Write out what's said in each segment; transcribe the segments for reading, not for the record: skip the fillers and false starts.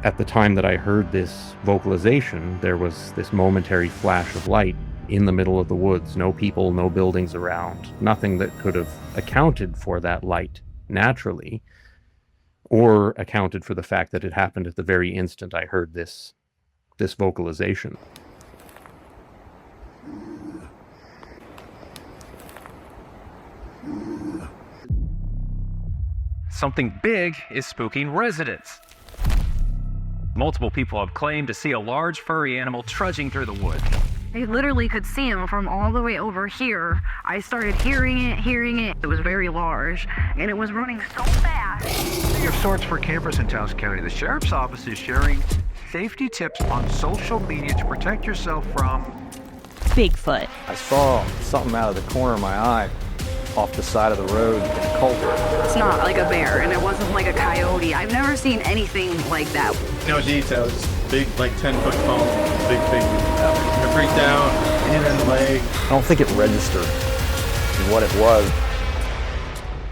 at the time that I heard this vocalization, there was this momentary flash of light in the middle of the woods. No people, no buildings around, nothing that could have accounted for that light naturally, or accounted for the fact that it happened at the very instant I heard this vocalization. Something big is spooking residents. Multiple people have claimed to see a large furry animal trudging through the woods. I literally could see him from all the way over here. I started hearing it. It was very large, and it was running so fast. Of sorts for campers in Taos County. The Sheriff's Office is sharing safety tips on social media to protect yourself from Bigfoot. I saw something out of the corner of my eye off the side of the road in a culvert. It's not like a bear, and it wasn't like a coyote. I've never seen anything like that. No details, big, like 10-foot foam, big figure. I freaked out, hit it in the leg. I don't think it registered what it was.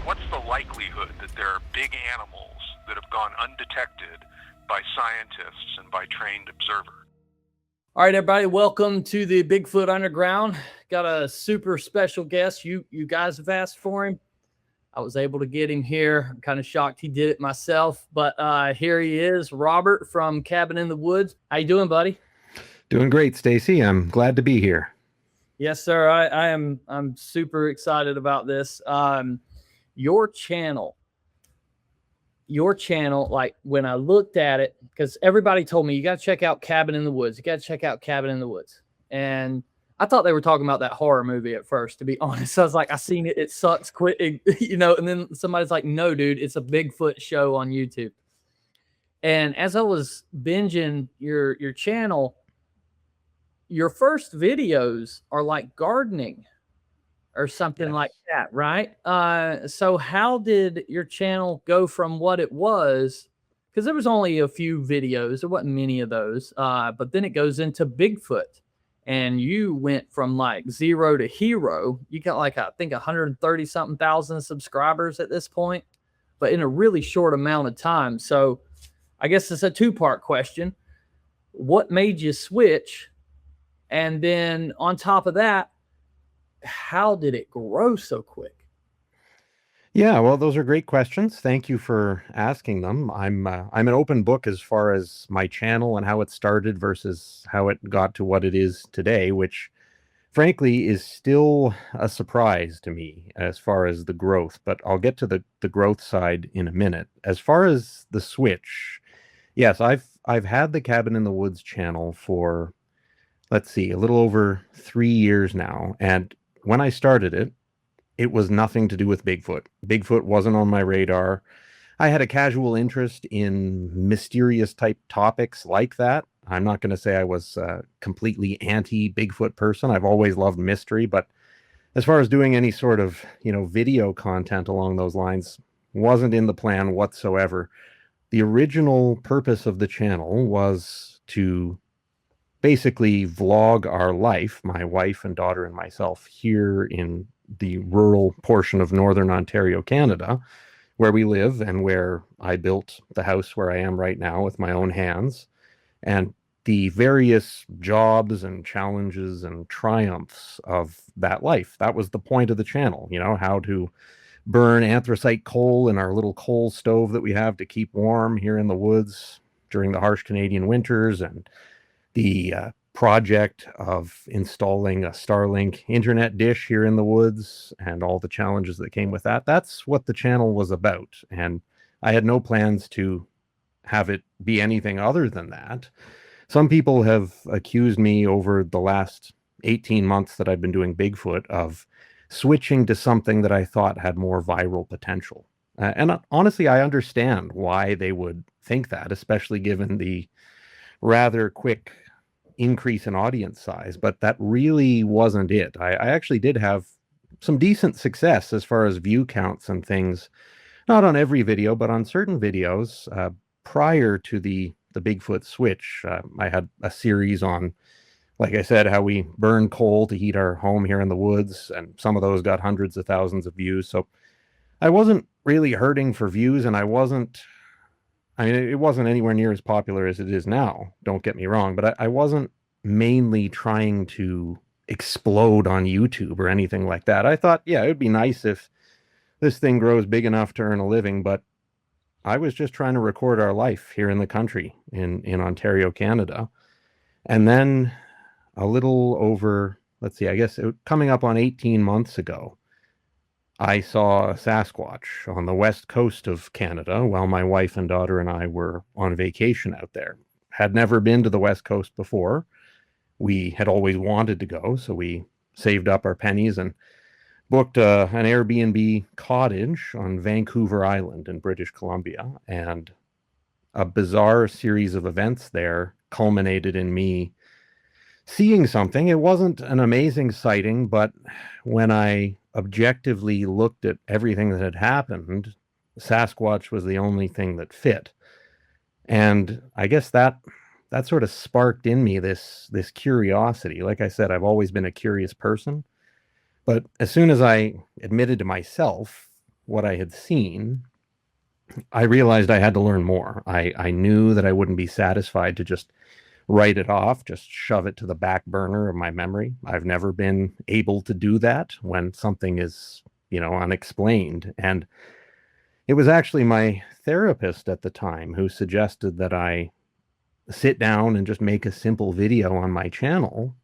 What's the likelihood that there are big animals that have gone undetected by scientists and by trained observers? All right, everybody, welcome to the Bigfoot Underground. Got a super special guest. You guys have asked for him. I was able to get him here. I'm kind of shocked he did it myself, but here he is, Robert from Cabin in the Woods. How you doing, buddy? Doing great, Stacy. I'm glad to be here. Yes, sir. I'm super excited about this. Your channel, like when I looked at it, because everybody told me you got to check out Cabin in the Woods. You got to check out Cabin in the Woods. And I thought they were talking about that horror movie at first, to be honest. I was like, I seen it. It sucks. Quit, and then somebody's like, no, dude, it's a Bigfoot show on YouTube. And as I was binging your channel, your first videos are like gardening or something like that, right? So how did your channel go from what it was? Because there was only a few videos. There wasn't many of those. But then it goes into Bigfoot. And you went from like 0 to hero. You got like, I think 130 something thousand subscribers at this point, but in a really short amount of time. So I guess it's a two-part question. What made you switch? And then on top of that, how did it grow so quick? Yeah, well, those are great questions. Thank you for asking them. I'm an open book as far as my channel and how it started versus how it got to what it is today, which frankly is still a surprise to me as far as the growth, but I'll get to the growth side in a minute. As far as the switch, yes, I've had the Cabin in the Woods channel for, let's see, a little over 3 years now, and when I started it, it was nothing to do with Bigfoot. Bigfoot wasn't on my radar. I had a casual interest in mysterious type topics like that. I'm not going to say I was a completely anti-Bigfoot person. I've always loved mystery, but as far as doing any sort of, video content along those lines, wasn't in the plan whatsoever. The original purpose of the channel was to basically vlog our life, my wife and daughter and myself, here in the rural portion of Northern Ontario, Canada, where we live and where I built the house where I am right now with my own hands, and the various jobs and challenges and triumphs of that life. That was the point of the channel, how to burn anthracite coal in our little coal stove that we have to keep warm here in the woods during the harsh Canadian winters, and the project of installing a Starlink internet dish here in the woods and all the challenges that came with that. That's what the channel was about. And I had no plans to have it be anything other than that. Some people have accused me over the last 18 months that I've been doing Bigfoot of switching to something that I thought had more viral potential. And honestly, I understand why they would think that, especially given the rather quick increase in audience size, but that really wasn't it. I actually did have some decent success as far as view counts and things, not on every video, but on certain videos. Prior to the Bigfoot switch, I had a series on, like I said, how we burn coal to heat our home here in the woods, and some of those got hundreds of thousands of views. So I wasn't really hurting for views, and I I mean, it wasn't anywhere near as popular as it is now, don't get me wrong, but I wasn't mainly trying to explode on YouTube or anything like that. I thought, yeah, it would be nice if this thing grows big enough to earn a living, but I was just trying to record our life here in the country in Ontario, Canada. And then a little over, let's see, I guess coming up on 18 months ago, I saw a Sasquatch on the west coast of Canada while my wife and daughter and I were on vacation out there. Had never been to the west coast before. We had always wanted to go, so we saved up our pennies and booked an Airbnb cottage on Vancouver Island in British Columbia. And a bizarre series of events there culminated in me seeing something. It wasn't an amazing sighting, but when I objectively looked at everything that had happened, Sasquatch was the only thing that fit. And I guess that sort of sparked in me this curiosity. Like I said, I've always been a curious person, but as soon as I admitted to myself what I had seen, I realized I had to learn more. I knew that I wouldn't be satisfied to just write it off, just shove it to the back burner of my memory. I've never been able to do that when something is, unexplained. And it was actually my therapist at the time who suggested that I sit down and just make a simple video on my channel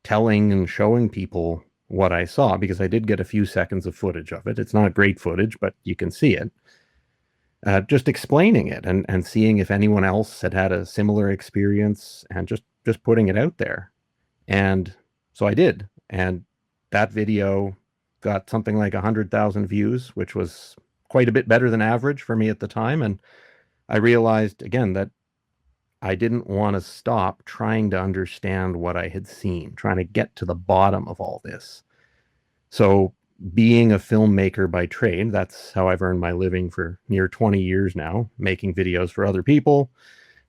telling and showing people what I saw, because I did get a few seconds of footage of it. It's not great footage, but you can see it. Just explaining it and seeing if anyone else had a similar experience, and just putting it out there. And so I did. And that video got something like 100,000 views, which was quite a bit better than average for me at the time. And I realized again that I didn't want to stop trying to understand what I had seen, trying to get to the bottom of all this. So being a filmmaker by trade, that's how I've earned my living for near 20 years now, making videos for other people,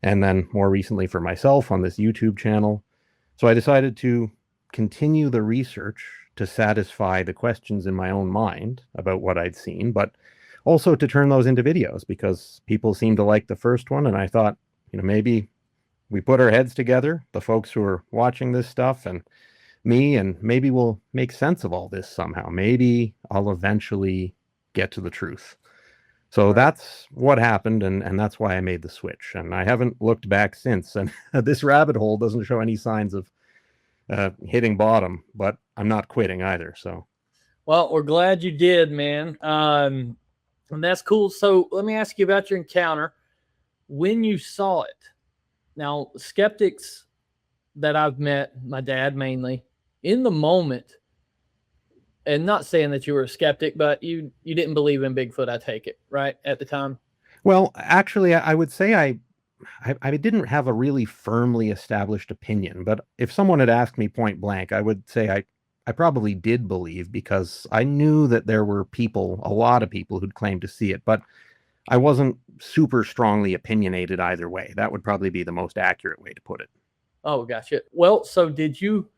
and then more recently for myself on this YouTube channel. So I decided to continue the research to satisfy the questions in my own mind about what I'd seen, but also to turn those into videos, because people seemed to like the first one, and I thought, maybe we put our heads together, the folks who are watching this stuff and me, and maybe we'll make sense of all this somehow. Maybe I'll eventually get to the truth. So that's what happened, and that's why I made the switch. And I haven't looked back since. And this rabbit hole doesn't show any signs of hitting bottom, but I'm not quitting either. So, well, we're glad you did, man. And that's cool. So let me ask you about your encounter. When you saw it, now skeptics that I've met, my dad mainly, in the moment, and not saying that you were a skeptic, but you didn't believe in Bigfoot, I take it, right, at the time? Well, actually, I would say I didn't have a really firmly established opinion, but if someone had asked me point blank, I would say I probably did believe, because I knew that there were people, a lot of people, who'd claimed to see it, but I wasn't super strongly opinionated either way. That would probably be the most accurate way to put it. Oh, gotcha. Well, so did you,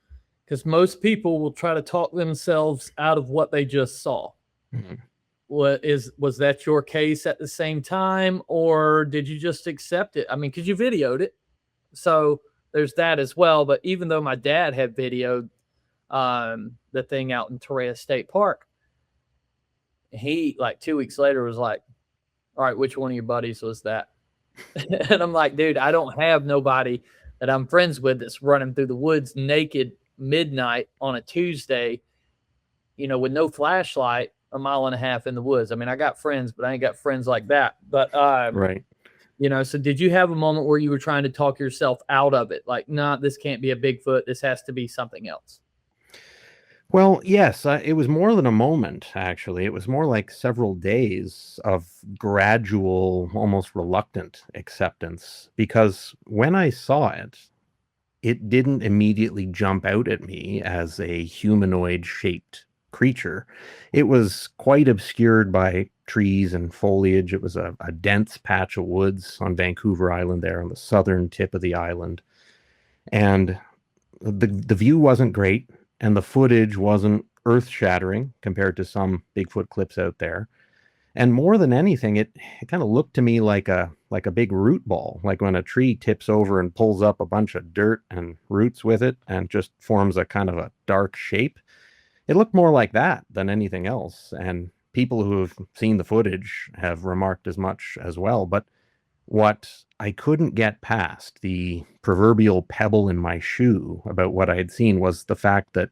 because most people will try to talk themselves out of what they just saw. Mm-hmm. Was that your case at the same time, or did you just accept it? I mean, because you videoed it, so there's that as well. But even though my dad had videoed the thing out in Torreya State Park, he, like 2 weeks later, was like, all right, which one of your buddies was that? And I'm like, dude, I don't have nobody that I'm friends with that's running through the woods naked midnight on a Tuesday, with no flashlight, 1.5 miles in the woods. I mean, I got friends, but I ain't got friends like that. But, right. So did you have a moment where you were trying to talk yourself out of it? Like, nah, this can't be a Bigfoot. This has to be something else. Well, yes, it was more than a moment, actually. It was more like several days of gradual, almost reluctant acceptance, because when I saw it, it didn't immediately jump out at me as a humanoid-shaped creature. It was quite obscured by trees and foliage. It was a dense patch of woods on Vancouver Island there on the southern tip of the island. And the view wasn't great, and the footage wasn't earth-shattering compared to some Bigfoot clips out there. And more than anything, it kind of looked to me like a like a big root ball, like when a tree tips over and pulls up a bunch of dirt and roots with it and just forms a kind of a dark shape. It looked more like that than anything else. And people who have seen the footage have remarked as much as well. But what I couldn't get past, the proverbial pebble in my shoe about what I had seen, was the fact that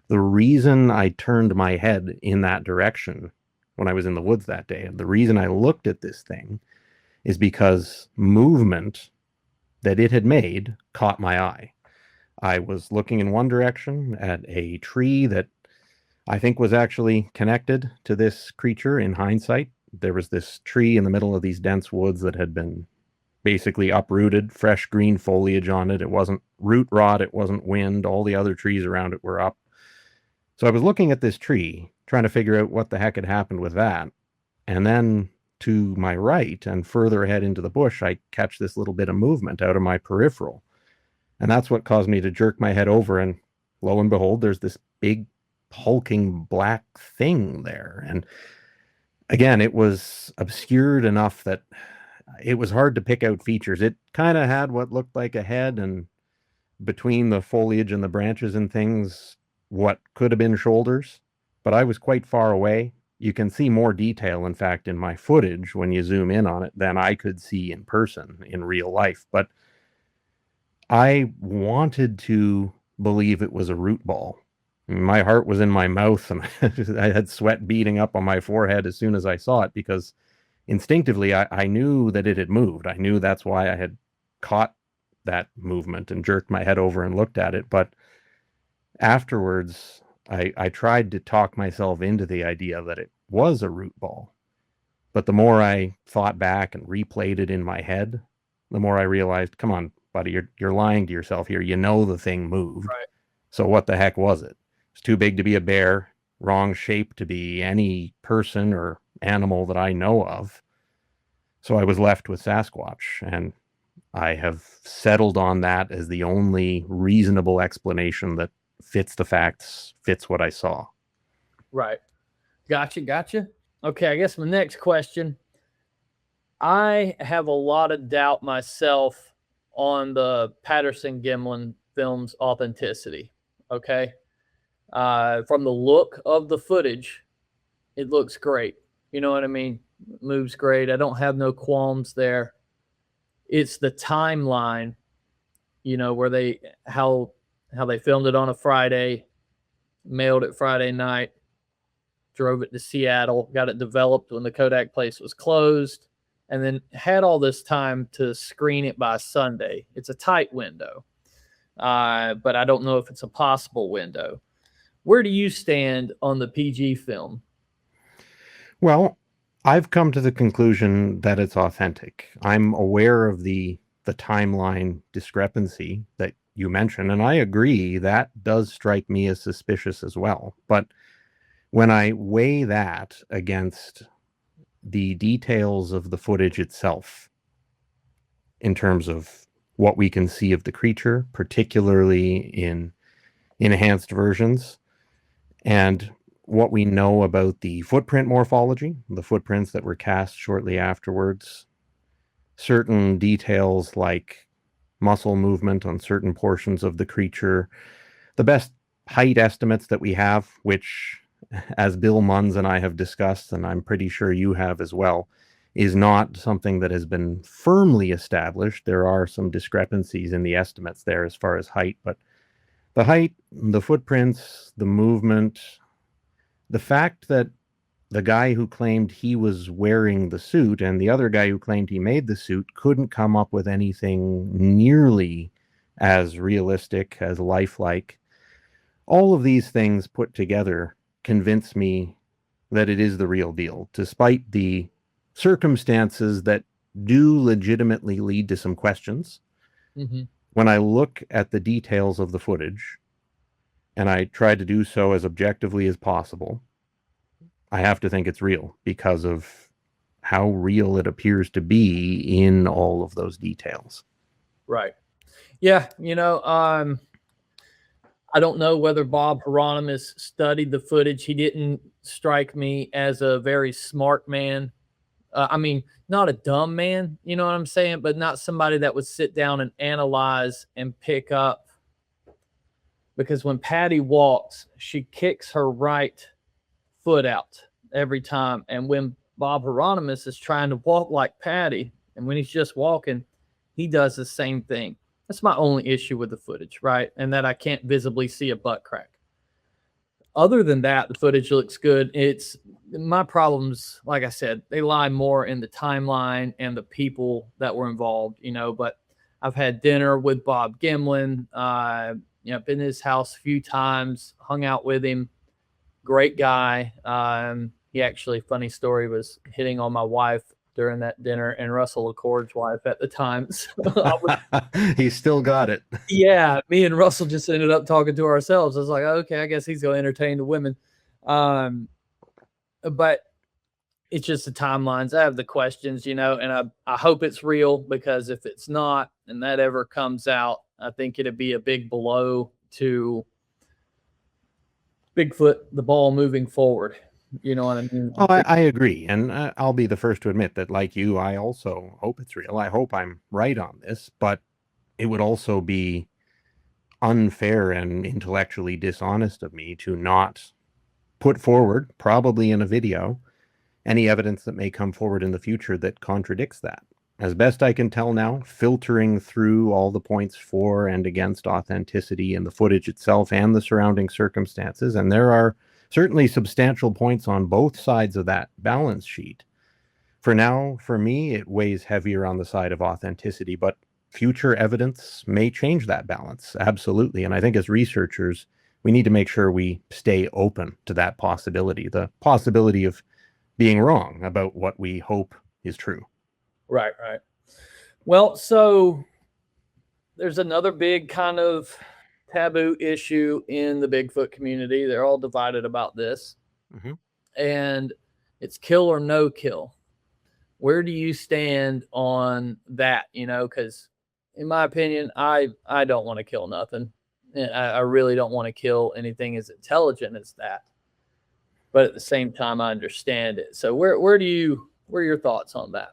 the reason I turned my head in that direction when I was in the woods that day, and the reason I looked at this thing, is because movement that it had made caught my eye. I was looking in one direction at a tree that I think was actually connected to this creature in hindsight. There was this tree in the middle of these dense woods that had been basically uprooted, fresh green foliage on it. It wasn't root rot, it wasn't wind. All the other trees around it were up. So I was looking at this tree, trying to figure out what the heck had happened with that. And then to my right and further ahead into the bush, I catch this little bit of movement out of my peripheral. And that's what caused me to jerk my head over. And lo and behold, there's this big hulking black thing there. And again, it was obscured enough that it was hard to pick out features. It kind of had what looked like a head, and between the foliage and the branches and things, what could have been shoulders. But I was quite far away. You can see more detail, in fact, in my footage when you zoom in on it than I could see in person in real life. But I wanted to believe it was a root ball. My heart was in my mouth, and I had sweat beating up on my forehead as soon as I saw it, because instinctively I knew that it had moved. I knew that's why I had caught that movement and jerked my head over and looked at it. But afterwards, I tried to talk myself into the idea that it was a root ball. But the more I thought back and replayed it in my head, the more I realized, come on, buddy, you're lying to yourself here. You know the thing moved. Right. So what the heck was it? It's too big to be a bear, wrong shape to be any person or animal that I know of. So I was left with Sasquatch, and I have settled on that as the only reasonable explanation that fits the facts, fits what I saw. Right. Gotcha. Okay, I guess my next question. I have a lot of doubt myself on the Patterson-Gimlin film's authenticity. Okay. From the look of the footage, it looks great. You know what I mean? It moves great. I don't have no qualms there. It's the timeline, you know, where how they filmed it on a Friday, mailed it Friday night, drove it to Seattle, got it developed when the Kodak place was closed, and then had all this time to screen it by Sunday. It's a tight window, but I don't know if it's a possible window. Where do you stand on the PG film? Well, I've come to the conclusion that it's authentic. I'm aware of the timeline discrepancy that you mentioned, and I agree that does strike me as suspicious as well. But when I weigh that against the details of the footage itself, in terms of what we can see of the creature, particularly in enhanced versions, and what we know about the footprint morphology, the footprints that were cast shortly afterwards, certain details like muscle movement on certain portions of the creature, the best height estimates that we have, which, as Bill Munns and I have discussed, and I'm pretty sure you have as well, is not something that has been firmly established. There are some discrepancies in the estimates there as far as height, but the height, the footprints, the movement, the fact that the guy who claimed he was wearing the suit and the other guy who claimed he made the suit couldn't come up with anything nearly as realistic, as lifelike. All of these things put together convince me that it is the real deal, despite the circumstances that do legitimately lead to some questions. Mm-hmm. When I look at the details of the footage, and I try to do so as objectively as possible, I have to think it's real because of how real it appears to be in all of those details. Right. Yeah. You know, I don't know whether Bob Hieronymus studied the footage. He didn't strike me as a very smart man. I mean, not a dumb man, you know what I'm saying, but not somebody that would sit down and analyze and pick up. Because when Patty walks, she kicks her right foot out every time. And when Bob Hieronymus is trying to walk like Patty, and when he's just walking, he does the same thing. That's my only issue with the footage, right? And that I can't visibly see a butt crack. Other than that, the footage looks good. It's my problems, like I said, they lie more in the timeline and the people that were involved, you know. But I've had dinner with Bob Gimlin. You know, been in his house a few times, hung out with him. Great guy. He actually, funny story, was hitting on my wife during that dinner, and Russell LaCord's wife at the time. So He's still got it. yeah, me and Russell just ended up talking to ourselves. I was like, okay, I guess he's going to entertain the women. But it's just the timelines. I have the questions, you know, and I hope it's real, because if it's not and that ever comes out, I think it'd be a big blow to Bigfoot, the ball moving forward. You know what I mean? Oh, I agree. And I'll be the first to admit that, like you, I also hope it's real. I hope I'm right on this, but it would also be unfair and intellectually dishonest of me to not put forward, probably in a video, any evidence that may come forward in the future that contradicts that. As best I can tell now, filtering through all the points for and against authenticity in the footage itself and the surrounding circumstances, and there are certainly substantial points on both sides of that balance sheet. For now, for me, it weighs heavier on the side of authenticity, but future evidence may change that balance. Absolutely. And I think as researchers, we need to make sure we stay open to that possibility, the possibility of being wrong about what we hope is true. Right. Well, so there's another big kind of taboo issue in the Bigfoot community. They're all divided about this. Mm-hmm. And it's kill or no kill. Where do you stand on that? You know, because in my opinion, I don't want to kill nothing. I really don't want to kill anything as intelligent as that. But at the same time, I understand it. So where are your thoughts on that?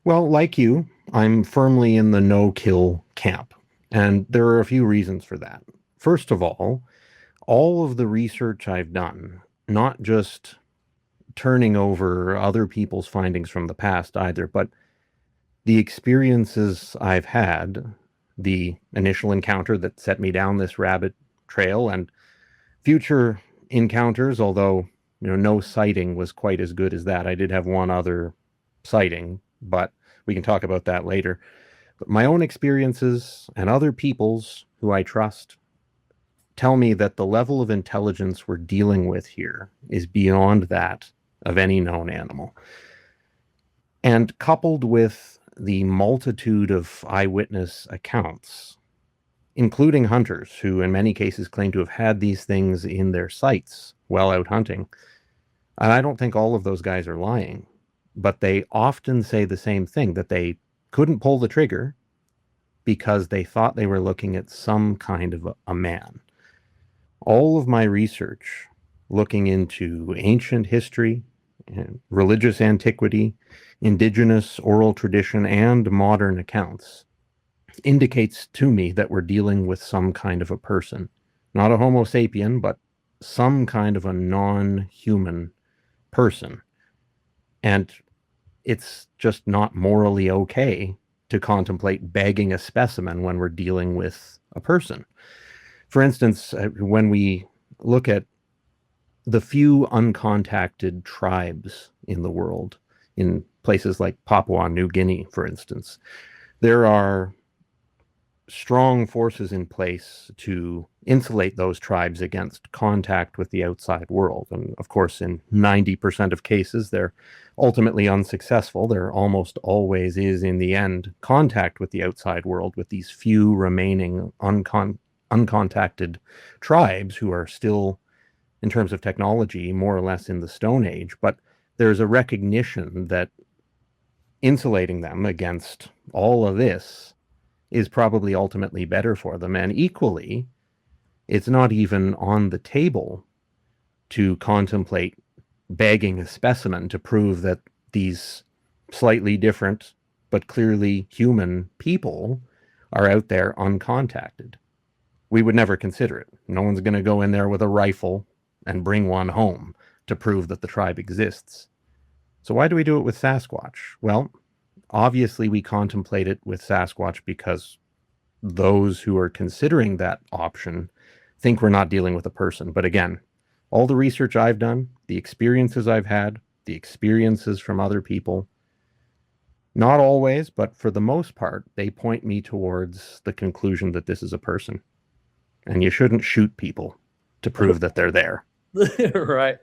Well, like you, I'm firmly in the no-kill camp. And there are a few reasons for that. First of all of the research I've done, not just turning over other people's findings from the past either, but the experiences I've had, the initial encounter that set me down this rabbit trail, and future encounters, although no sighting was quite as good as that. I did have one other sighting, but we can talk about that later. But my own experiences and other people's who I trust tell me that the level of intelligence we're dealing with here is beyond that of any known animal. And coupled with the multitude of eyewitness accounts, including hunters who in many cases claim to have had these things in their sights while out hunting, and I don't think all of those guys are lying, but they often say the same thing, that they couldn't pull the trigger because they thought they were looking at some kind of a man. All of my research looking into ancient history, religious antiquity, indigenous oral tradition, and modern accounts indicates to me that we're dealing with some kind of a person. Not a Homo sapien, but some kind of a non-human person. And it's just not morally okay to contemplate bagging a specimen when we're dealing with a person. For instance, when we look at the few uncontacted tribes in the world, in places like Papua New Guinea, for instance, there are strong forces in place to insulate those tribes against contact with the outside world. And of course, in 90% of cases, they're ultimately unsuccessful. There almost always is, in the end, contact with the outside world with these few remaining uncontacted tribes who are still, in terms of technology, more or less in the Stone Age. But there's a recognition that insulating them against all of this is probably ultimately better for them. And equally, it's not even on the table to contemplate bagging a specimen to prove that these slightly different but clearly human people are out there uncontacted. We would never consider it. No one's going to go in there with a rifle and bring one home to prove that the tribe exists. So why do we do it with Sasquatch? Well, obviously we contemplate it with Sasquatch because those who are considering that option think we're not dealing with a person. But again, all the research I've done, the experiences I've had, the experiences from other people, not always, but for the most part, they point me towards the conclusion that this is a person. And you shouldn't shoot people to prove that they're there. Right.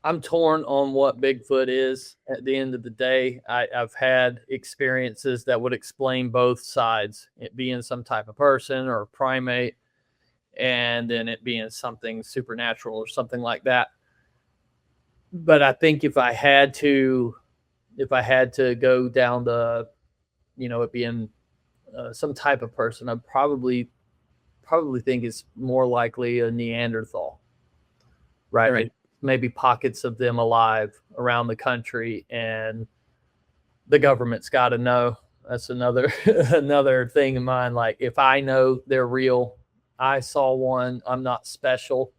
I'm torn on what Bigfoot is at the end of the day. I've had experiences that would explain both sides, it being some type of person or a primate, and then it being something supernatural or something like that. But I think if I had to go down the, it being some type of person, I'd probably think it's more likely a Neanderthal, right? Maybe pockets of them alive around the country, and the government's got to know. That's another thing in mind. Like, if I know they're real, I saw one, I'm not special.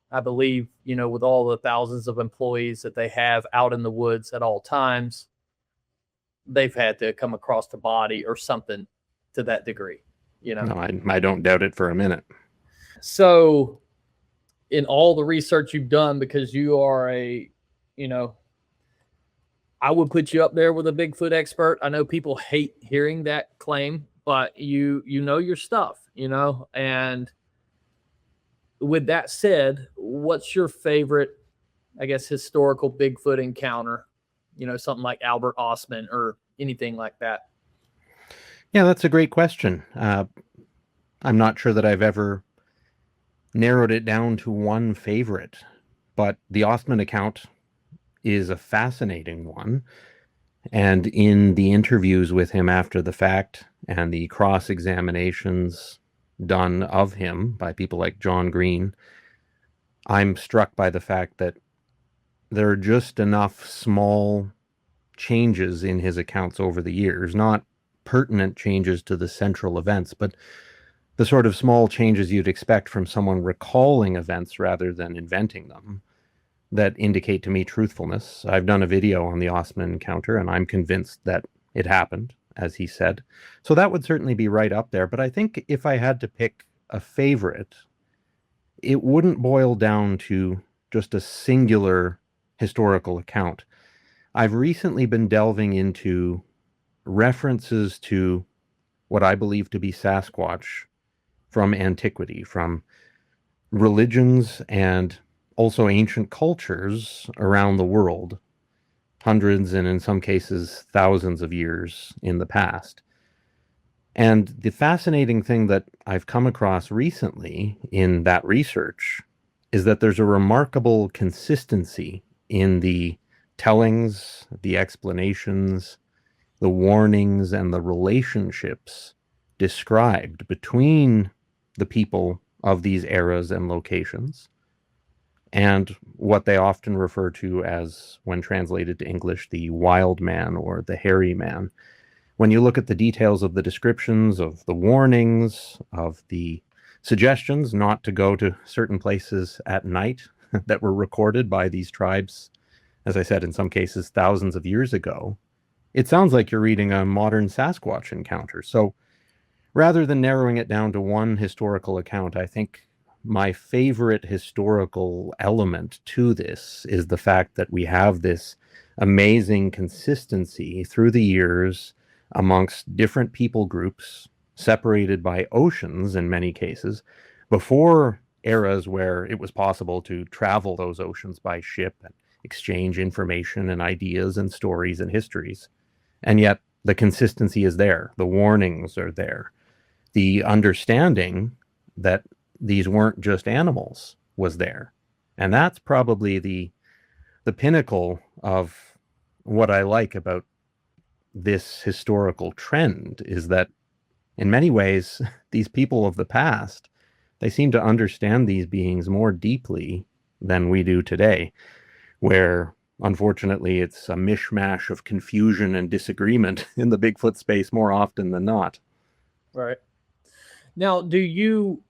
I believe, with all the thousands of employees that they have out in the woods at all times, they've had to come across the body or something to that degree. No, I don't doubt it for a minute. So in all the research you've done, because you are I would put you up there with a Bigfoot expert. I know people hate hearing that claim, but you know your stuff, and with that said, what's your favorite, I guess, historical Bigfoot encounter? Something like Albert Ostman or anything like that. Yeah, that's a great question. I'm not sure that I've ever narrowed it down to one favorite, but the Ostman account is a fascinating one. And in the interviews with him after the fact and the cross-examinations done of him by people like John Green, I'm struck by the fact that there are just enough small changes in his accounts over the years, not pertinent changes to the central events, but the sort of small changes you'd expect from someone recalling events rather than inventing them, that indicate to me truthfulness. I've done a video on the Ostman encounter, and I'm convinced that it happened, as he said. So that would certainly be right up there. But I think if I had to pick a favorite, it wouldn't boil down to just a singular historical account. I've recently been delving into references to what I believe to be Sasquatch from antiquity, from religions and also ancient cultures around the world, hundreds and in some cases thousands of years in the past. And the fascinating thing that I've come across recently in that research is that there's a remarkable consistency in the tellings, the explanations, the warnings, and the relationships described between the people of these eras and locations, and what they often refer to as, when translated to English, the wild man or the hairy man. When you look at the details of the descriptions, of the warnings, of the suggestions not to go to certain places at night that were recorded by these tribes, as I said, in some cases thousands of years ago, it sounds like you're reading a modern Sasquatch encounter. So rather than narrowing it down to one historical account, I think my favorite historical element to this is the fact that we have this amazing consistency through the years amongst different people groups, separated by oceans in many cases, before eras where it was possible to travel those oceans by ship and exchange information and ideas and stories and histories. And yet the consistency is there. The warnings are there. The understanding that these weren't just animals was there. And that's probably the pinnacle of what I like about this historical trend, is that in many ways, these people of the past, they seem to understand these beings more deeply than we do today, where unfortunately, it's a mishmash of confusion and disagreement in the Bigfoot space more often than not. Right. Now, do you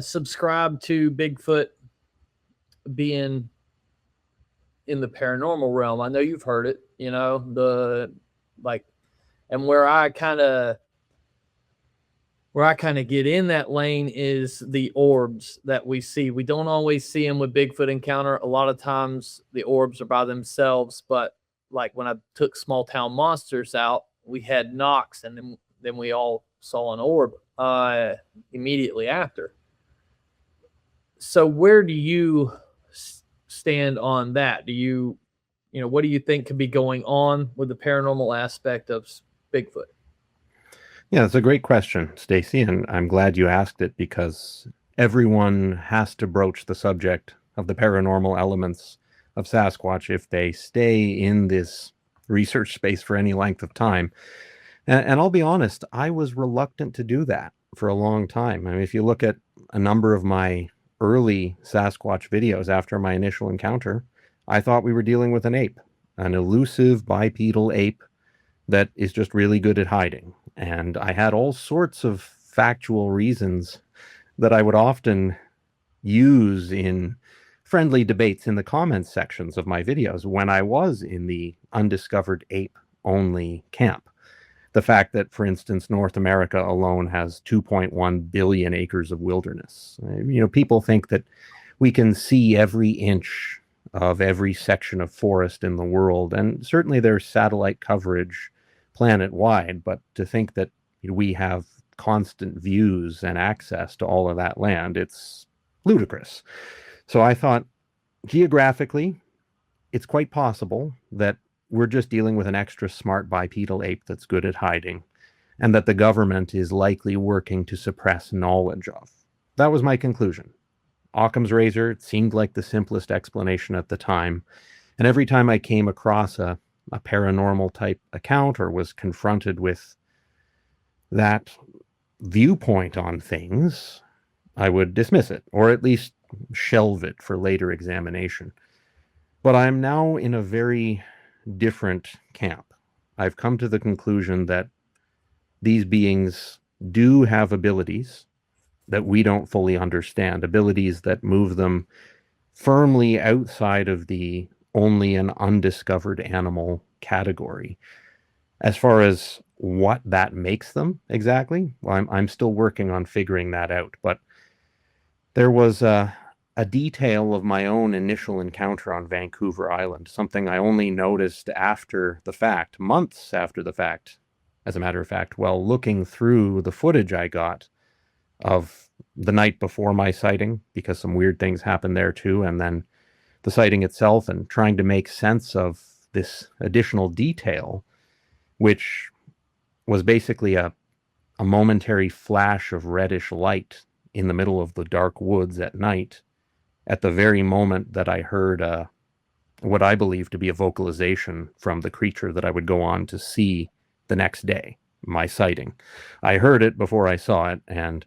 subscribe to Bigfoot being in the paranormal realm? I know you've heard it, you know, and where I kind of get in that lane is the orbs that we see. We don't always see them with Bigfoot encounter. A lot of times the orbs are by themselves, but like when I took Small Town Monsters out, we had knocks, and then we all saw an orb immediately after. So where do you stand on that? Do you what do you think could be going on with the paranormal aspect of Bigfoot? Yeah, that's a great question, Stacy, and I'm glad you asked it, because everyone has to broach the subject of the paranormal elements of Sasquatch if they stay in this research space for any length of time. And I'll be honest, I was reluctant to do that for a long time. I mean, if you look at a number of my early Sasquatch videos after my initial encounter, I thought we were dealing with an ape, an elusive bipedal ape that is just really good at hiding. And I had all sorts of factual reasons that I would often use in friendly debates in the comments sections of my videos when I was in the undiscovered ape only camp. The fact that, for instance, North America alone has 2.1 billion acres of wilderness. You know, people think that we can see every inch of every section of forest in the world, and certainly there's satellite coverage planet-wide, but to think that we have constant views and access to all of that land, it's ludicrous. So I thought, geographically, it's quite possible that we're just dealing with an extra smart bipedal ape that's good at hiding, and that the government is likely working to suppress knowledge of. That was my conclusion. Occam's razor, it seemed like the simplest explanation at the time, and every time I came across a paranormal type account or was confronted with that viewpoint on things, I would dismiss it, or at least shelve it for later examination. But I'm now in a very different camp. I've come to the conclusion that these beings do have abilities that we don't fully understand, abilities that move them firmly outside of the only an undiscovered animal category. As far as what that makes them exactly, well, I'm still working on figuring that out. But there was a detail of my own initial encounter on Vancouver Island, something I only noticed after the fact, months after the fact, as a matter of fact, while looking through the footage I got of the night before my sighting, because some weird things happened there too, and then the sighting itself, and trying to make sense of this additional detail, which was basically a momentary flash of reddish light in the middle of the dark woods at night, at the very moment that I heard what I believe to be a vocalization from the creature that I would go on to see the next day, my sighting. I heard it before I saw it, and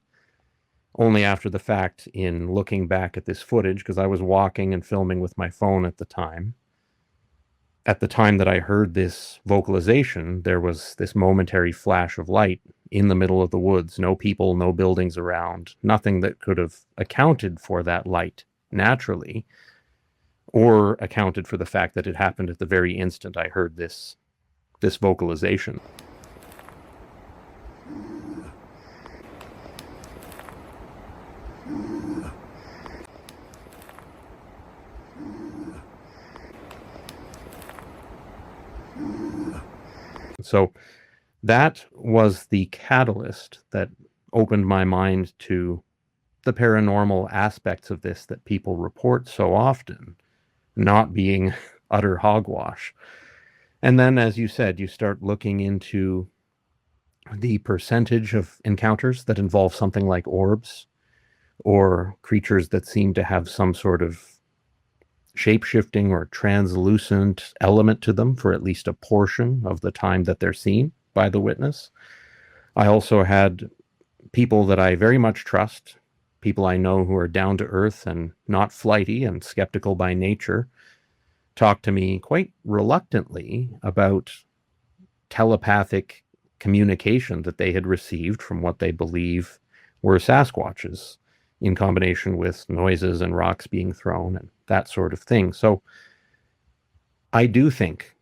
only after the fact, in looking back at this footage, because I was walking and filming with my phone at the time that I heard this vocalization, there was this momentary flash of light in the middle of the woods. No people, no buildings around, nothing that could have accounted for that light naturally, or accounted for the fact that it happened at the very instant I heard this vocalization. So that was the catalyst that opened my mind to the paranormal aspects of this that people report so often not being utter hogwash. And then, as you said, you start looking into the percentage of encounters that involve something like orbs or creatures that seem to have some sort of shape-shifting or translucent element to them for at least a portion of the time that they're seen by the witness. I also had people that I very much trust, people I know who are down to earth and not flighty and skeptical by nature, talked to me quite reluctantly about telepathic communication that they had received from what they believe were Sasquatches, in combination with noises and rocks being thrown and that sort of thing. So I do think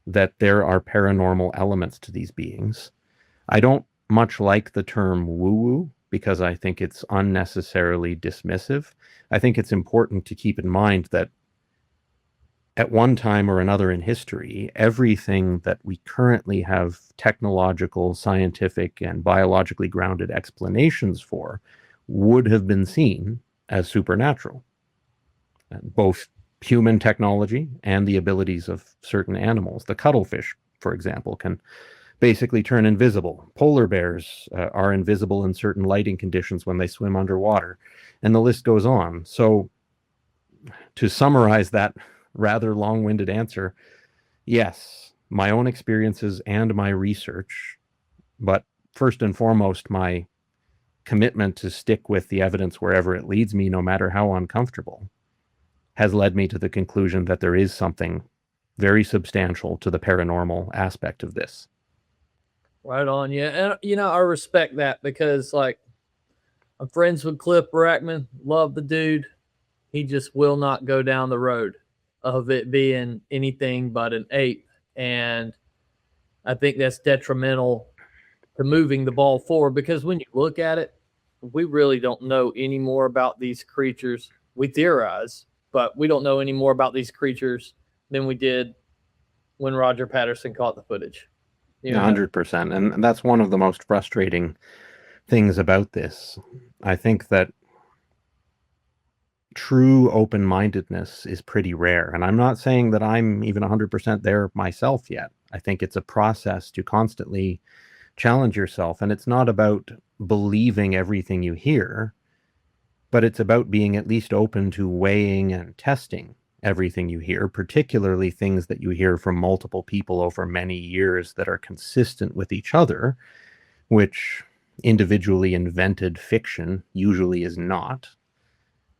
that there are paranormal elements to these beings. I don't much like the term woo-woo because I think it's unnecessarily dismissive. I think it's important to keep in mind that at one time or another in history, everything that we currently have technological, scientific, and biologically grounded explanations for would have been seen as supernatural. Both human technology and the abilities of certain animals. The cuttlefish, for example, can basically turn invisible. Polar bears are invisible in certain lighting conditions when they swim underwater, and the list goes on. So to summarize that rather long-winded answer, yes, my own experiences and my research, but first and foremost, my commitment to stick with the evidence wherever it leads me, no matter how uncomfortable, has led me to the conclusion that there is something very substantial to the paranormal aspect of this. Right on. Yeah. And, I respect that because, like, I'm friends with Cliff Brackman. Love the dude. He just will not go down the road of it being anything but an ape. And I think that's detrimental to moving the ball forward because when you look at it, we really don't know any more about these creatures. We theorize, but we don't know any more about these creatures than we did when Roger Patterson caught the footage. 100%. And that's one of the most frustrating things about this. I think that true open-mindedness is pretty rare. And I'm not saying that I'm even 100% there myself yet. I think it's a process to constantly challenge yourself. And it's not about believing everything you hear, but it's about being at least open to weighing and testing everything you hear, particularly things that you hear from multiple people over many years that are consistent with each other, which individually invented fiction usually is not.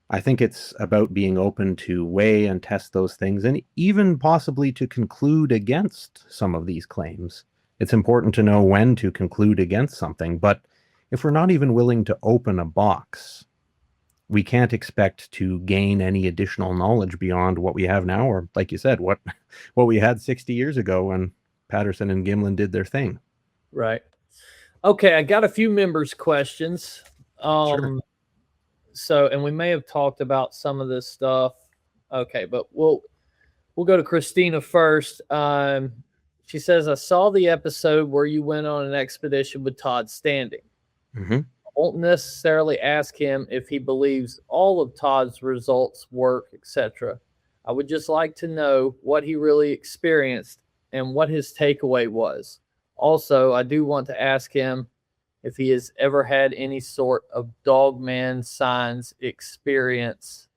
I think it's about being open to weigh and test those things and even possibly to conclude against some of these claims. It's important to know when to conclude against something, but if we're not even willing to open a box, we can't expect to gain any additional knowledge beyond what we have now, or like you said, what we had 60 years ago when Patterson and Gimlin did their thing. Right. Okay, I got a few members' questions. Sure. So, and we may have talked about some of this stuff. Okay, but we'll go to Christina first. She says, I saw the episode where you went on an expedition with Todd Standing. Mm-hmm. I won't necessarily ask him if he believes all of Todd's results, work, etc. I would just like to know what he really experienced and what his takeaway was. Also, I do want to ask him if he has ever had any sort of dogman signs experience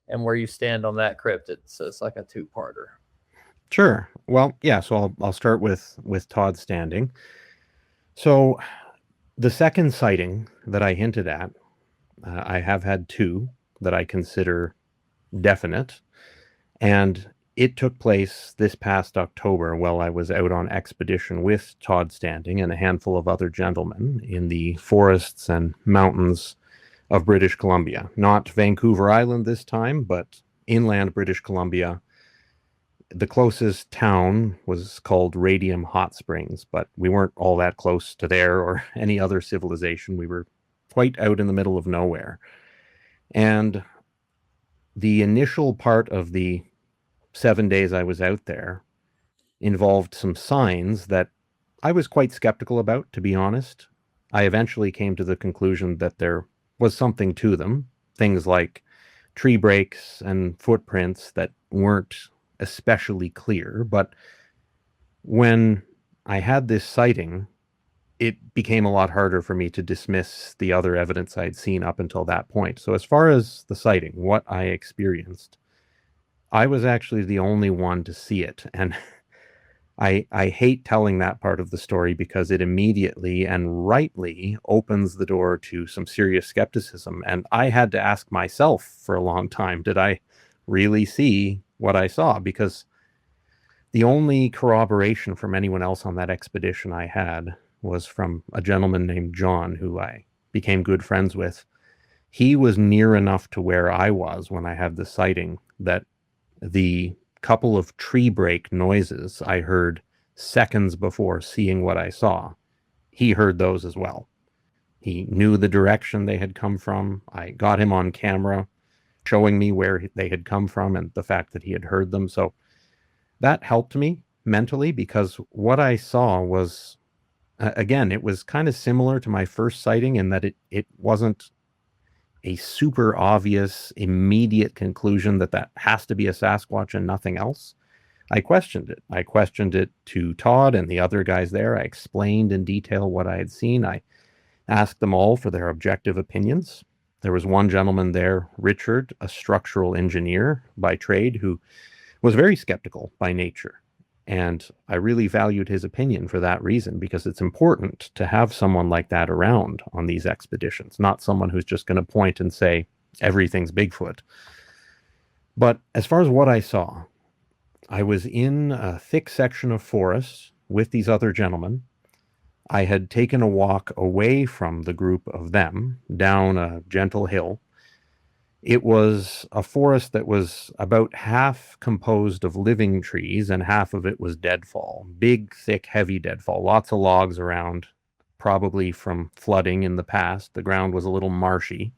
and where you stand on that cryptid. So it's like a two-parter. Sure. Well, yeah, so I'll start with Todd Standing. So the second sighting that I hinted at, I have had two that I consider definite, and it took place this past October while I was out on expedition with Todd Standing and a handful of other gentlemen in the forests and mountains of British Columbia. Not Vancouver Island this time, but inland British Columbia. The closest town was called Radium Hot Springs, but we weren't all that close to there or any other civilization. We were quite out in the middle of nowhere. And the initial part of the 7 days I was out there involved some signs that I was quite skeptical about, to be honest. I eventually came to the conclusion that there was something to them. Things like tree breaks and footprints that weren't especially clear. But when I had this sighting, it became a lot harder for me to dismiss the other evidence I'd seen up until that point. So as far as the sighting, what I experienced, I was actually the only one to see it. And I hate telling that part of the story because it immediately and rightly opens the door to some serious skepticism. And I had to ask myself for a long time, did I really see what I saw, because the only corroboration from anyone else on that expedition I had was from a gentleman named John, who I became good friends with. He was near enough to where I was when I had the sighting that the couple of tree break noises I heard seconds before seeing what I saw, he heard those as well. He knew the direction they had come from. I got him on camera showing me where they had come from and the fact that he had heard them. So that helped me mentally, because what I saw was, again, it was kind of similar to my first sighting in that it wasn't a super obvious, immediate conclusion that has to be a Sasquatch and nothing else. I questioned it. I questioned it to Todd and the other guys there. I explained in detail what I had seen. I asked them all for their objective opinions. There was one gentleman there, Richard, a structural engineer by trade, who was very skeptical by nature. And I really valued his opinion for that reason, because it's important to have someone like that around on these expeditions, not someone who's just going to point and say, everything's Bigfoot. But as far as what I saw, I was in a thick section of forest with these other gentlemen. I had taken a walk away from the group of them down a gentle hill. It was a forest that was about half composed of living trees and half of it was deadfall. Big, thick, heavy deadfall. Lots of logs around, probably from flooding in the past. The ground was a little marshy,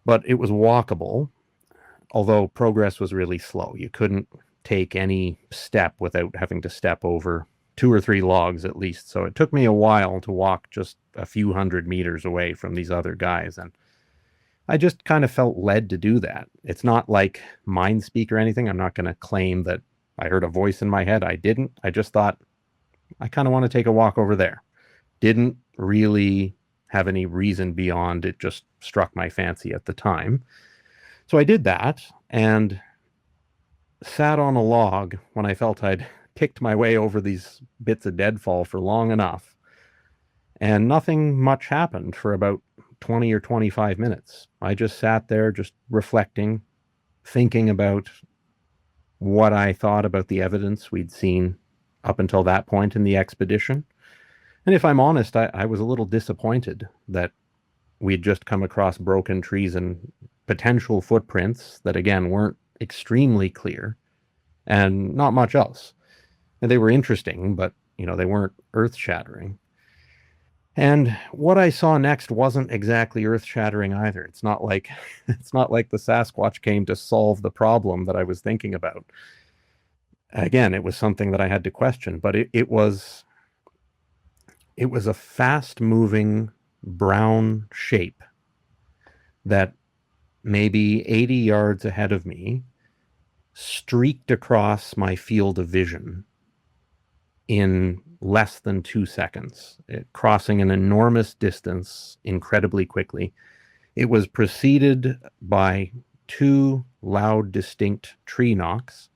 but it was walkable, although progress was really slow. You couldn't take any step without having to step over 2 or 3 logs at least. So it took me a while to walk just a few hundred meters away from these other guys. And I just kind of felt led to do that. It's not like mind speak or anything. I'm not going to claim that I heard a voice in my head. I didn't. I just thought, I kind of want to take a walk over there. Didn't really have any reason beyond it, just struck my fancy at the time. So I did that and sat on a log when I felt I'd picked my way over these bits of deadfall for long enough. And nothing much happened for about 20 or 25 minutes. I just sat there, just reflecting, thinking about what I thought about the evidence we'd seen up until that point in the expedition. And if I'm honest, I was a little disappointed that we'd just come across broken trees and potential footprints that, again, weren't extremely clear and not much else. And they were interesting, but, they weren't earth-shattering. And what I saw next wasn't exactly earth-shattering either. It's not like the Sasquatch came to solve the problem that I was thinking about. Again, it was something that I had to question, but it was a fast-moving brown shape that maybe 80 yards ahead of me streaked across my field of vision in less than 2 seconds, crossing an enormous distance incredibly quickly. It was preceded by 2 loud, distinct tree knocks.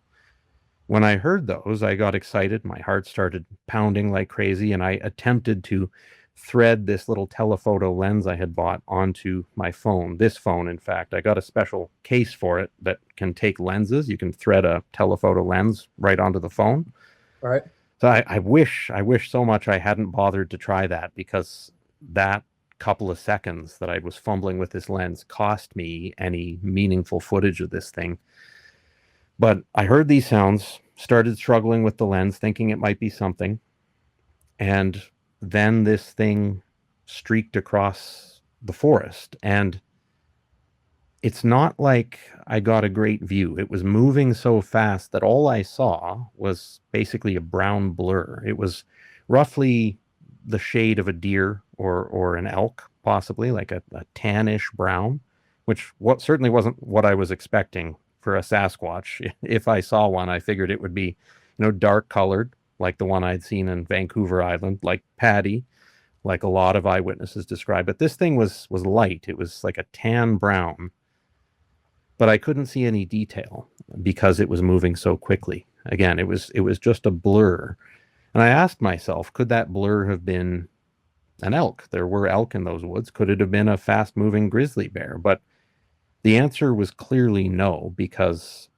When I heard those, I got excited. My heart started pounding like crazy, and I attempted to thread this little telephoto lens I had bought onto my phone. This phone, in fact, I got a special case for it that can take lenses. You can thread a telephoto lens right onto the phone. All right. So I wish so much I hadn't bothered to try that, because that couple of seconds that I was fumbling with this lens cost me any meaningful footage of this thing. But I heard these sounds, started struggling with the lens, thinking it might be something. And then this thing streaked across the forest. And it's not like I got a great view. It was moving so fast that all I saw was basically a brown blur. It was roughly the shade of a deer or an elk, possibly, like a tannish brown, which certainly wasn't what I was expecting for a Sasquatch. If I saw one, I figured it would be, dark colored, like the one I'd seen in Vancouver Island, like Paddy, like a lot of eyewitnesses described. But this thing was light. It was like a tan brown. But I couldn't see any detail because it was moving so quickly. Again, it was just a blur. And I asked myself, could that blur have been an elk? There were elk in those woods. Could it have been a fast-moving grizzly bear? But the answer was clearly no, because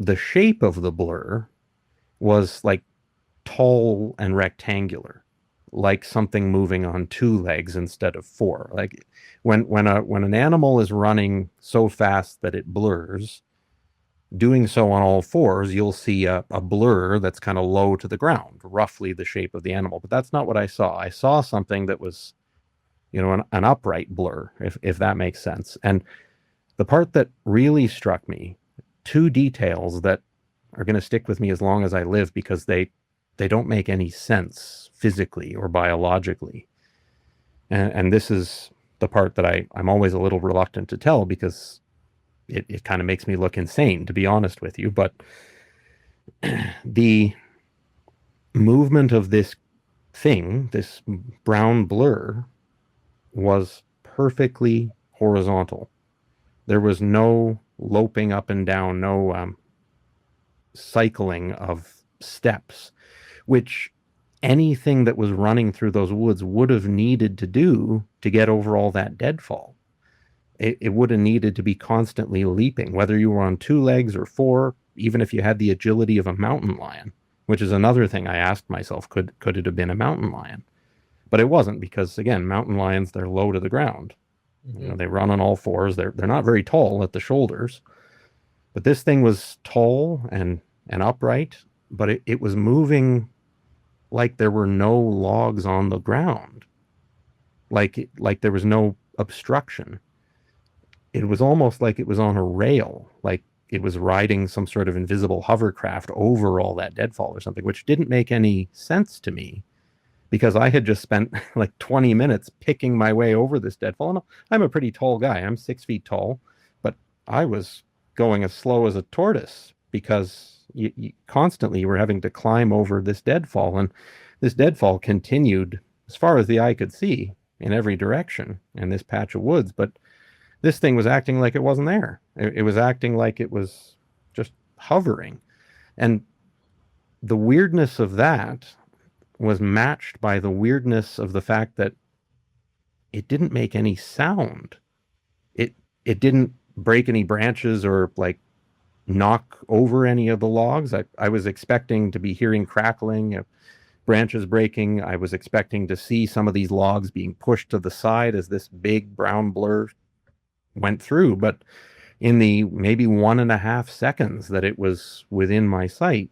the shape of the blur was like tall and rectangular, like something moving on two legs instead of four. Like when an animal is running so fast that it blurs, doing so on all fours, you'll see a blur that's kind of low to the ground, roughly the shape of the animal. But that's not what I saw. I saw something that was, an upright blur, if that makes sense. And the part that really struck me, two details that are going to stick with me as long as I live, because they don't make any sense physically or biologically. And this is the part that I'm always a little reluctant to tell, because it kind of makes me look insane, to be honest with you. But the movement of this thing, this brown blur, was perfectly horizontal. There was no loping up and down, no cycling of steps, which anything that was running through those woods would have needed to do to get over all that deadfall. It would have needed to be constantly leaping, whether you were on two legs or four, even if you had the agility of a mountain lion, which is another thing I asked myself, could it have been a mountain lion? But it wasn't, because, again, mountain lions, they're low to the ground. Mm-hmm. They run on all fours. They're not very tall at the shoulders. But this thing was tall and upright, but it was moving like there were no logs on the ground, like there was no obstruction. It was almost like it was on a rail, like it was riding some sort of invisible hovercraft over all that deadfall or something, which didn't make any sense to me, because I had just spent like 20 minutes picking my way over this deadfall. And I'm a pretty tall guy. I'm 6 feet tall, but I was going as slow as a tortoise, because you constantly were having to climb over this deadfall. And this deadfall continued as far as the eye could see in every direction in this patch of woods. But this thing was acting like it wasn't there. It was acting like it was just hovering. And the weirdness of that was matched by the weirdness of the fact that it didn't make any sound. It didn't break any branches or like knock over any of the logs. I was expecting to be hearing crackling, branches breaking. I was expecting to see some of these logs being pushed to the side as this big brown blur went through. But in the maybe 1.5 seconds that it was within my sight,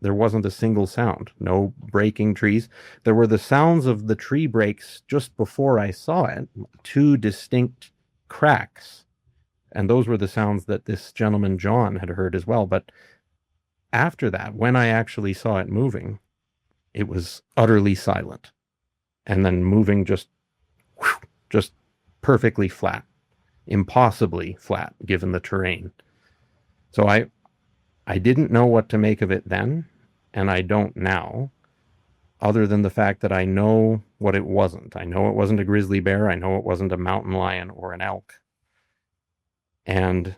there wasn't a single sound. No breaking trees. There were the sounds of the tree breaks just before I saw it, two distinct cracks. And those were the sounds that this gentleman, John, had heard as well. But after that, when I actually saw it moving, it was utterly silent. And then moving just perfectly flat, impossibly flat, given the terrain. So I didn't know what to make of it then, and I don't now, other than the fact that I know what it wasn't. I know it wasn't a grizzly bear. I know it wasn't a mountain lion or an elk. And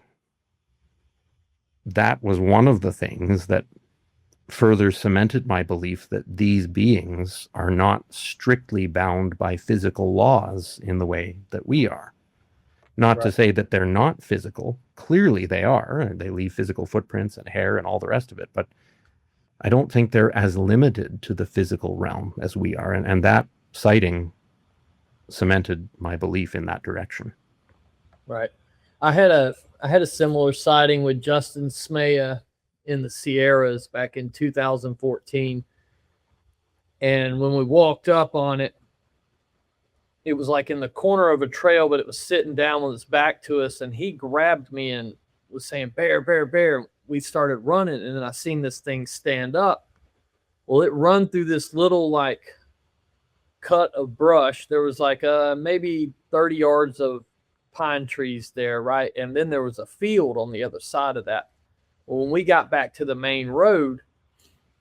that was one of the things that further cemented my belief that these beings are not strictly bound by physical laws in the way that we are. Not to say that they're not physical. Clearly they are. They leave physical footprints and hair and all the rest of it. But I don't think they're as limited to the physical realm as we are. And that sighting cemented my belief in that direction. Right. I had a similar sighting with Justin Smaya in the Sierras back in 2014. And when we walked up on it, it was like in the corner of a trail, but it was sitting down with its back to us. And he grabbed me and was saying, "Bear, bear, bear." We started running, and then I seen this thing stand up. Well, it run through this little like cut of brush. There was like maybe 30 yards of pine trees there, right? And then there was a field on the other side of that. Well, when we got back to the main road,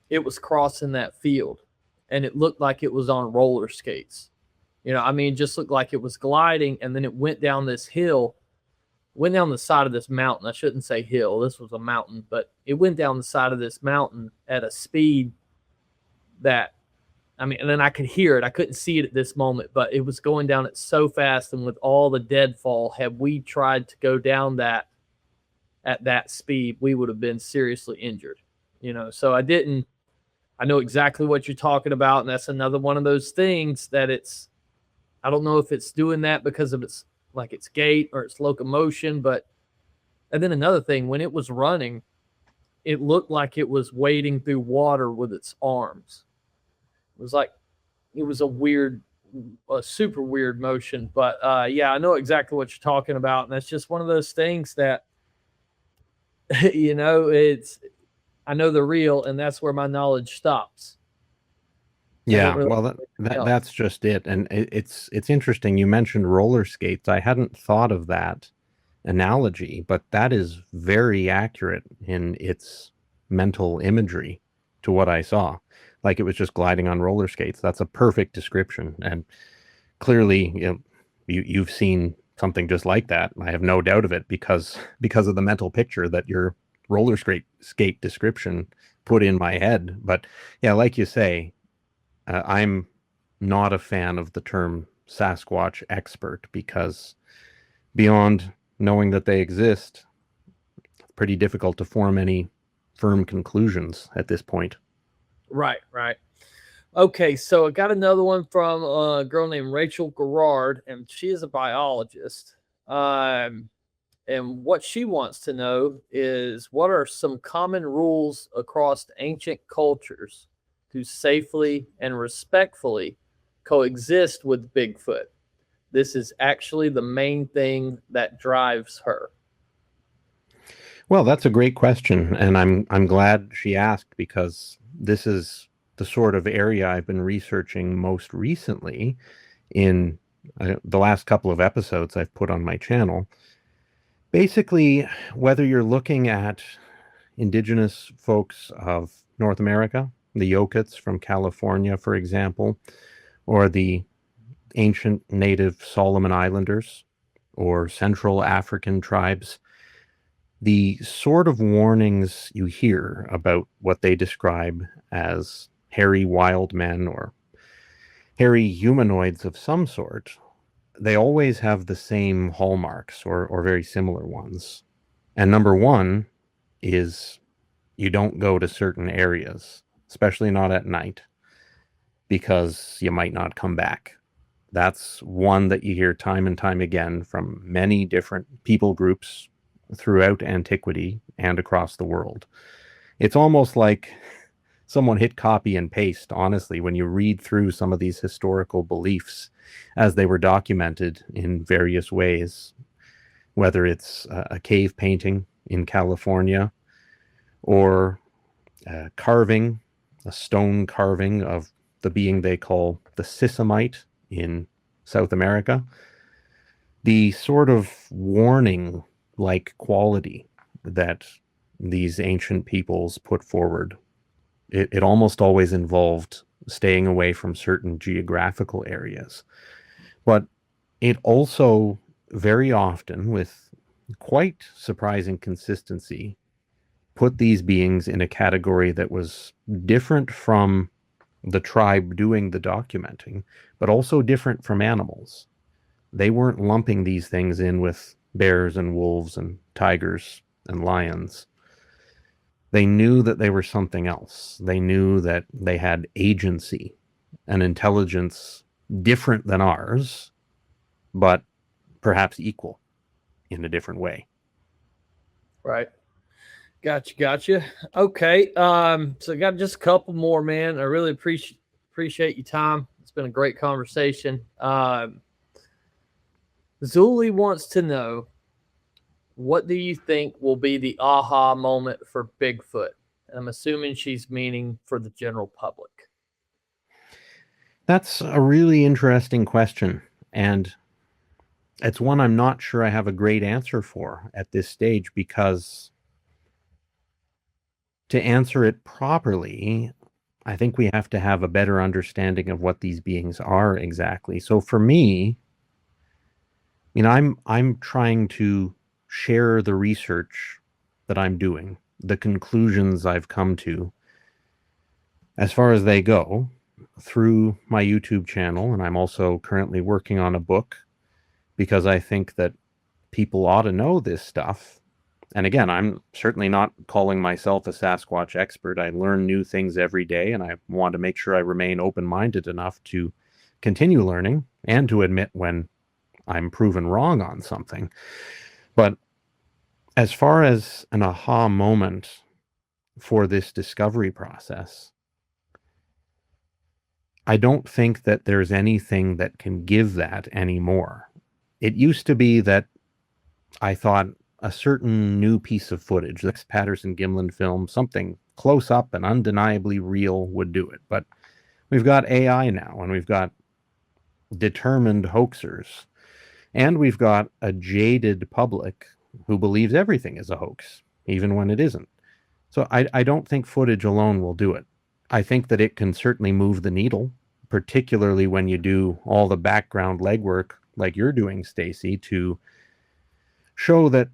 it was crossing that field, and it looked like it was on roller skates. Just looked like it was gliding, and then it went down this hill, went down the side of this mountain. I shouldn't say hill. This was a mountain, but it went down the side of this mountain at a speed that, and then I could hear it. I couldn't see it at this moment, but it was going down it so fast. And with all the deadfall, had we tried to go down that at that speed, we would have been seriously injured. So I know exactly what you're talking about. And that's another one of those things that I don't know if it's doing that because of its gait or its locomotion, and then another thing, when it was running, it looked like it was wading through water with its arms. It was a super weird motion, but yeah, I know exactly what you're talking about. And that's just one of those things that, I know they're real, and that's where my knowledge stops. Yeah, well, that's just it. And it's interesting. You mentioned roller skates. I hadn't thought of that analogy, but that is very accurate in its mental imagery to what I saw. Like it was just gliding on roller skates. That's a perfect description. And clearly, you've seen something just like that. I have no doubt of it because of the mental picture that your roller skate description put in my head. But yeah, like you say, I'm not a fan of the term Sasquatch expert because beyond knowing that they exist, it's pretty difficult to form any firm conclusions at this point. Right. Okay, so I got another one from a girl named Rachel Garrard, and she is a biologist. And what she wants to know is, what are some common rules across ancient cultures to safely and respectfully coexist with Bigfoot? This is actually the main thing that drives her. Well, that's a great question, and I'm glad she asked, because this is the sort of area I've been researching most recently in the last couple of episodes I've put on my channel. Basically, whether you're looking at indigenous folks of North America, the Yokuts from California, for example, or the ancient native Solomon Islanders, or Central African tribes, the sort of warnings you hear about what they describe as hairy wild men or hairy humanoids of some sort, they always have the same hallmarks or very similar ones. And number one is you don't go to certain areas, especially not at night, because you might not come back. That's one that you hear time and time again from many different people groups throughout antiquity and across the world. It's almost like someone hit copy and paste, honestly, when you read through some of these historical beliefs as they were documented in various ways, whether it's a cave painting in California or carving, a stone carving of the being they call the Sisamite in South America. The sort of warning-like quality that these ancient peoples put forward, it almost always involved staying away from certain geographical areas. But it also very often, with quite surprising consistency, put these beings in a category that was different from the tribe doing the documenting, but also different from animals. They weren't lumping these things in with bears and wolves and tigers and lions. They knew that they were something else. They knew that they had agency and intelligence different than ours, but perhaps equal in a different way. Right. Gotcha. Okay. So I got just a couple more, man. I really appreciate your time. It's been a great conversation. Zuli wants to know, what do you think will be the aha moment for Bigfoot? And I'm assuming she's meaning for the general public. That's a really interesting question, and it's one I'm not sure I have a great answer for at this stage, because to answer it properly, I think we have to have a better understanding of what these beings are exactly. So for me, I'm trying to share the research that I'm doing, the conclusions I've come to, as far as they go, through my YouTube channel. And I'm also currently working on a book, because I think that people ought to know this stuff And again, I'm certainly not calling myself a Sasquatch expert. I learn new things every day, and I want to make sure I remain open-minded enough to continue learning and to admit when I'm proven wrong on something. But as far as an aha moment for this discovery process, I don't think that there's anything that can give that anymore. It used to be that I thought a certain new piece of footage, this Patterson Gimlin film, something close up and undeniably real would do it. But we've got AI now, and we've got determined hoaxers, and we've got a jaded public who believes everything is a hoax, even when it isn't. So I don't think footage alone will do it. I think that it can certainly move the needle, particularly when you do all the background legwork like you're doing, Stacy, to show that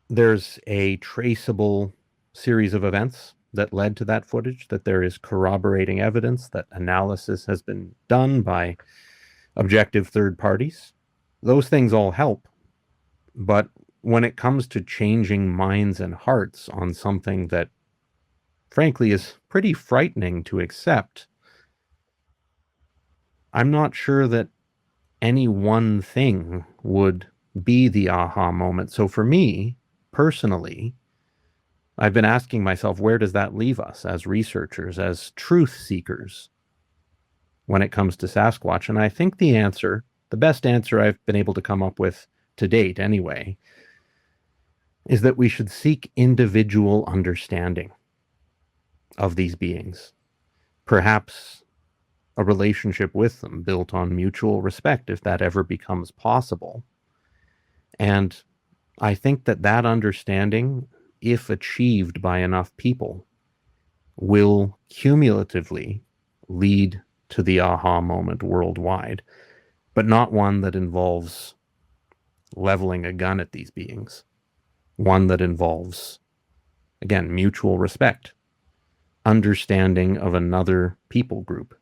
there's a traceable series of events that led to that footage, that there is corroborating evidence, that analysis has been done by objective third parties. Those things all help. But when it comes to changing minds and hearts on something that, frankly, is pretty frightening to accept, I'm not sure that any one thing would be the aha moment. So for me, personally, I've been asking myself, where does that leave us as researchers, as truth seekers, when it comes to Sasquatch? And I think the answer, the best answer I've been able to come up with to date anyway, is that we should seek individual understanding of these beings. Perhaps a relationship with them built on mutual respect, if that ever becomes possible. And I think that that understanding, if achieved by enough people, will cumulatively lead to the aha moment worldwide, but not one that involves leveling a gun at these beings. One that involves, again, mutual respect, understanding of another people group.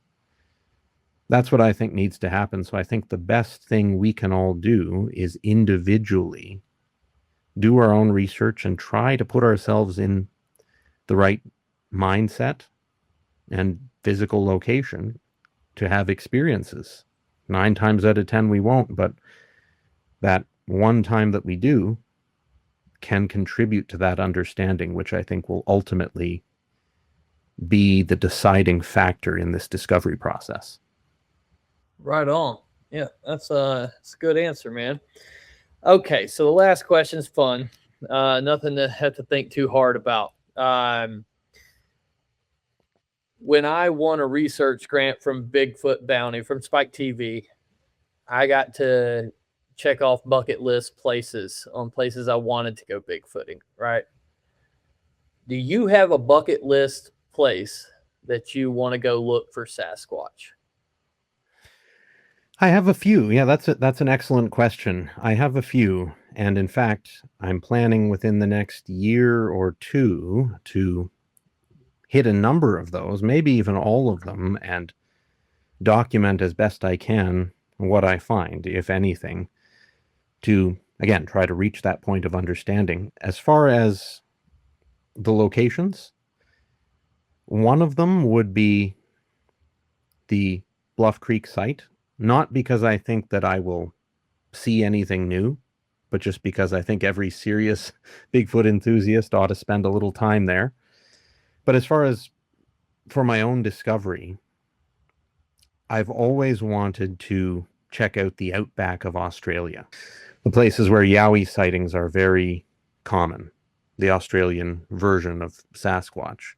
That's what I think needs to happen. So I think the best thing we can all do is individually do our own research and try to put ourselves in the right mindset and physical location to have experiences. 9 times out of 10 we won't, but that one time that we do can contribute to that understanding, which I think will ultimately be the deciding factor in this discovery process. Right on. Yeah, that's a good answer, man. Okay, so the last question is fun. Nothing to have to think too hard about. When I won a research grant from Bigfoot Bounty from Spike TV, I got to check off bucket list places on places I wanted to go Bigfooting, right? Do you have a bucket list place that you want to go look for Sasquatch? I have a few. Yeah, that's an excellent question. I have a few. And in fact, I'm planning within the next year or two to hit a number of those, maybe even all of them, and document as best I can what I find, if anything, to, again, try to reach that point of understanding. As far as the locations, one of them would be the Bluff Creek site, not because I think that I will see anything new, but just because I think every serious Bigfoot enthusiast ought to spend a little time there. But as far as for my own discovery, I've always wanted to check out the outback of Australia, the places where Yowie sightings are very common, the Australian version of Sasquatch.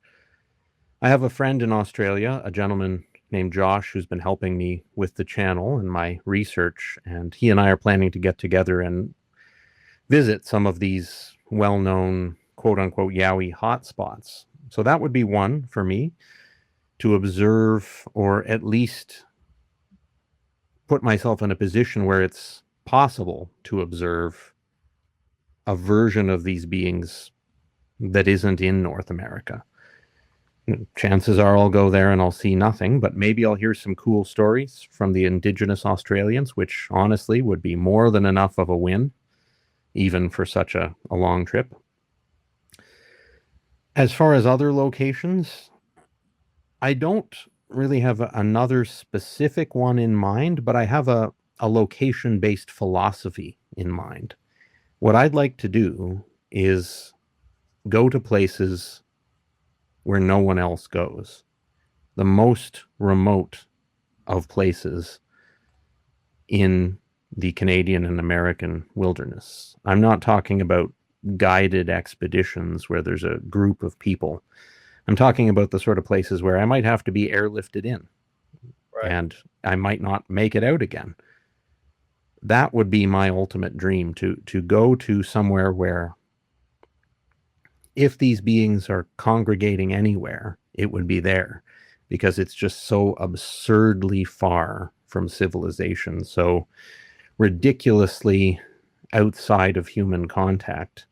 I have a friend in Australia, a gentleman named Josh, who's been helping me with the channel and my research, and he and I are planning to get together and visit some of these well-known quote-unquote Yowie hotspots. So that would be one for me, to observe, or at least put myself in a position where it's possible to observe a version of these beings that isn't in North America. Chances are I'll go there and I'll see nothing, but maybe I'll hear some cool stories from the indigenous Australians, which honestly would be more than enough of a win. even for such a long trip. As far as other locations, I don't really have another specific one in mind, but I have a location-based philosophy in mind. What I'd like to do is go to places where no one else goes. The most remote of places in the Canadian and American wilderness. I'm not talking about guided expeditions where there's a group of people. I'm talking about the sort of places where I might have to be airlifted in, right, and I might not make it out again. That would be my ultimate dream, to go to somewhere where, if these beings are congregating anywhere, it would be there, because it's just so absurdly far from civilization, so ridiculously outside of human contact.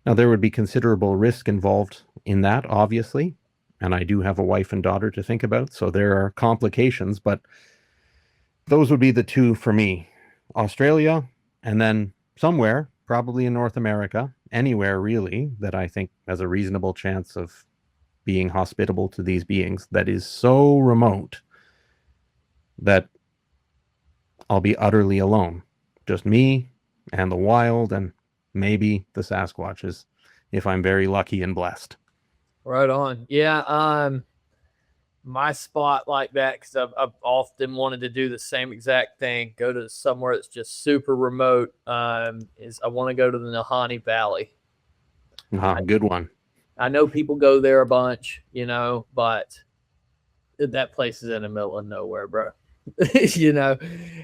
Now, there would be considerable risk involved in that, obviously, and I do have a wife and daughter to think about, so there are complications, but those would be the two for me. Australia, and then somewhere, probably in North America, anywhere really, that I think has a reasonable chance of being hospitable to these beings, that is so remote that I'll be utterly alone. Just me and the wild, and maybe the Sasquatches, if I'm very lucky and blessed. Right on. Yeah, my spot like that, because I've often wanted to do the same exact thing, go to somewhere that's just super remote, is I want to go to the Nahanni Valley. Good one. I know people go there a bunch, but that place is in the middle of nowhere, bro.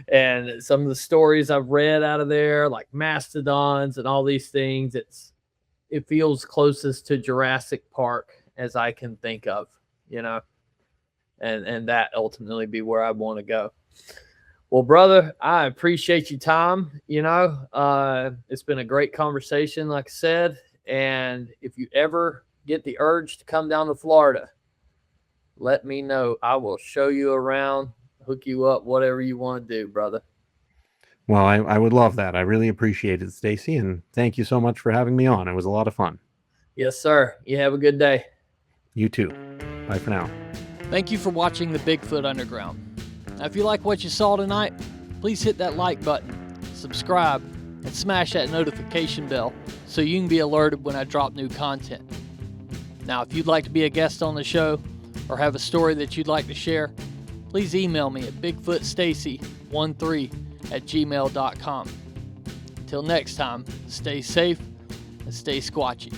And some of the stories I've read out of there, like mastodons and all these things, it feels closest to Jurassic Park as I can think of, and that ultimately be where I want to go. Well, brother, I appreciate your time. It's been a great conversation, like I said, and if you ever get the urge to come down to Florida, let me know. I will show you around, hook you up, whatever you want to do, brother. Well, I would love that. I really appreciate it, Stacy, and thank you so much for having me on. It was a lot of fun. Yes, sir. You have a good day. You too. Bye for now. Thank you for watching the Bigfoot Underground. Now, if you like what you saw tonight, please hit that like button, subscribe, and smash that notification bell so you can be alerted when I drop new content. Now, if you'd like to be a guest on the show or have a story that you'd like to share, please email me at BigfootStacy13@gmail.com. Till next time, stay safe and stay squatchy.